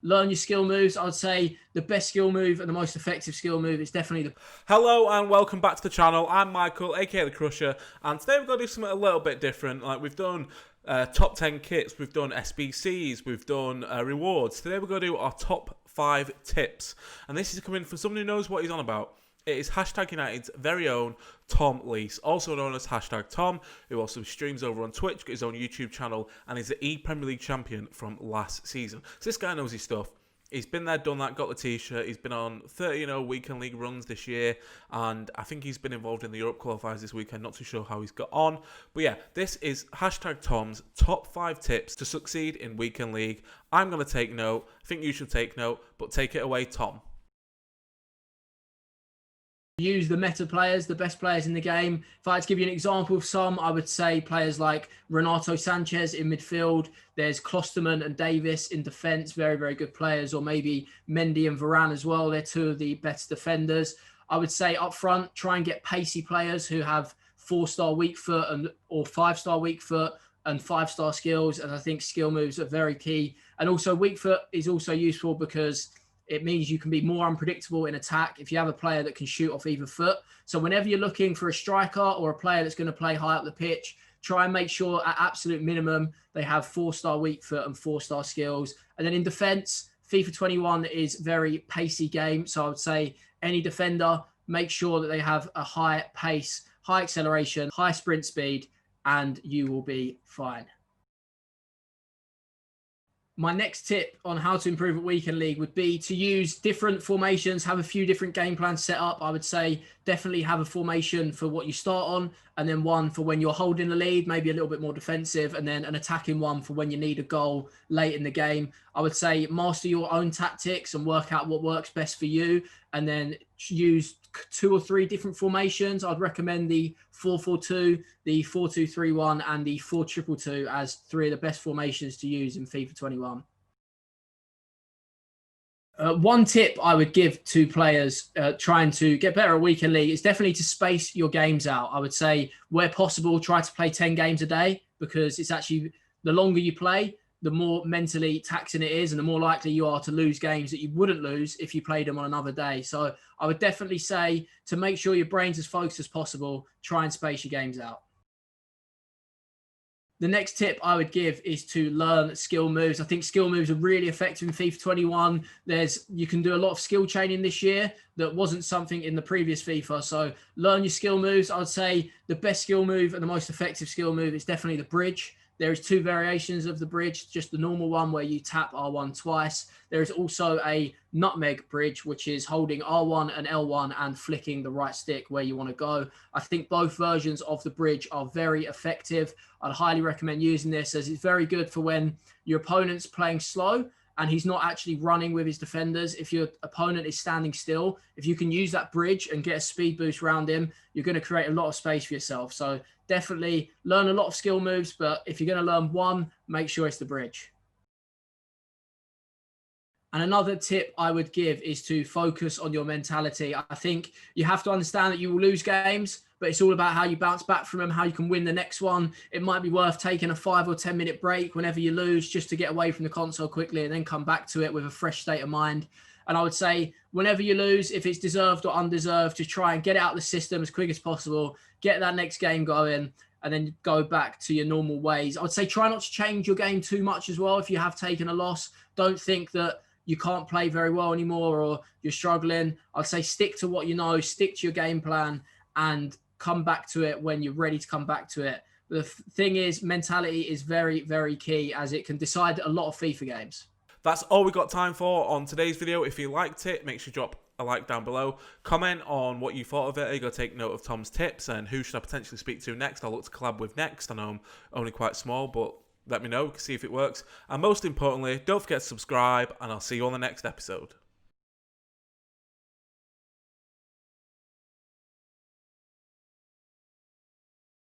Learn your skill moves. I would say the best skill move and the most effective skill move is definitely the... Hello and welcome back to the channel. I'm Michael, aka The Crusher, and today we're going to do something a little bit different. Like we've done top 10 kits, we've done SBCs, we've done rewards. Today we're going to do our top 5 tips, and this is coming from someone who knows what he's on about. It is Hashtag United's very own Tom Lees, also known as Hashtag Tom, who also streams over on Twitch, got his own YouTube channel, and is the E-Premier League champion from last season. So this guy knows his stuff. He's been there, done that, got the t-shirt. He's been on 30-0 weekend league runs this year, and I think he's been involved in the Europe qualifiers this weekend. Not too sure how he's got on. But yeah, this is Hashtag Tom's top 5 tips to succeed in weekend league. I'm going to take note. I think you should take note, but take it away, Tom. Use the meta players, the best players in the game. If I had to give you an example of some, I would say players like Renato Sanchez in midfield. There's Klosterman and Davis in defence, very, very good players. Or maybe Mendy and Varane as well. They're two of the best defenders. I would say up front, try and get pacey players who have 4-star weak foot or 5-star weak foot and 5-star skills. And I think skill moves are very key. And also weak foot is also useful because it means you can be more unpredictable in attack if you have a player that can shoot off either foot. So whenever you're looking for a striker or a player that's going to play high up the pitch, try and make sure at absolute minimum they have 4-star weak foot and 4-star skills. And then in defense, FIFA 21 is very pacey game. So I would say any defender, make sure that they have a high pace, high acceleration, high sprint speed, and you will be fine. My next tip on how to improve at weekend league would be to use different formations, have a few different game plans set up. I would say definitely have a formation for what you start on, and then one for when you're holding the lead, maybe a little bit more defensive, and then an attacking one for when you need a goal late in the game. I would say master your own tactics and work out what works best for you, and then use 2 or 3 different formations. I'd recommend the 4-4-2, the 4-2-3-1, and the 4-2-2 as 3 of the best formations to use in FIFA 21. One tip I would give to players trying to get better at weekend league is definitely to space your games out. I would say where possible, try to play 10 games a day, because it's actually the longer you play, the more mentally taxing it is and the more likely you are to lose games that you wouldn't lose if you played them on another day. So I would definitely say to make sure your brain's as focused as possible, try and space your games out. The next tip I would give is to learn skill moves. I think skill moves are really effective in FIFA 21. You can do a lot of skill chaining this year that wasn't something in the previous FIFA. So learn your skill moves. I would say the best skill move and the most effective skill move is definitely the bridge. There is 2 variations of the bridge, just the normal one where you tap R1 twice. There is also a nutmeg bridge, which is holding R1 and L1 and flicking the right stick where you want to go. I think both versions of the bridge are very effective. I'd highly recommend using this, as it's very good for when your opponent's playing slow and he's not actually running with his defenders. If your opponent is standing still, if you can use that bridge and get a speed boost around him, you're going to create a lot of space for yourself. So definitely learn a lot of skill moves, but if you're going to learn one, make sure it's the bridge. And another tip I would give is to focus on your mentality. I think you have to understand that you will lose games, but it's all about how you bounce back from them, how you can win the next one. It might be worth taking a 5 or 10 minute break whenever you lose, just to get away from the console quickly and then come back to it with a fresh state of mind. And I would say whenever you lose, if it's deserved or undeserved, just try and get it out of the system as quick as possible, get that next game going, and then go back to your normal ways. I would say try not to change your game too much as well. If you have taken a loss, don't think that you can't play very well anymore or you're struggling. I'd say stick to what you know, stick to your game plan, and come back to it when you're ready to come back to it. The thing is, mentality is very, very key, as it can decide a lot of FIFA games. That's all we got time for on today's video. If you liked it, make sure you drop a like down below. Comment on what you thought of it. Are you going to take note of Tom's tips, and who should I potentially speak to next? I'll look to collab with next. I know I'm only quite small, but let me know, see if it works. And most importantly, don't forget to subscribe, and I'll see you on the next episode.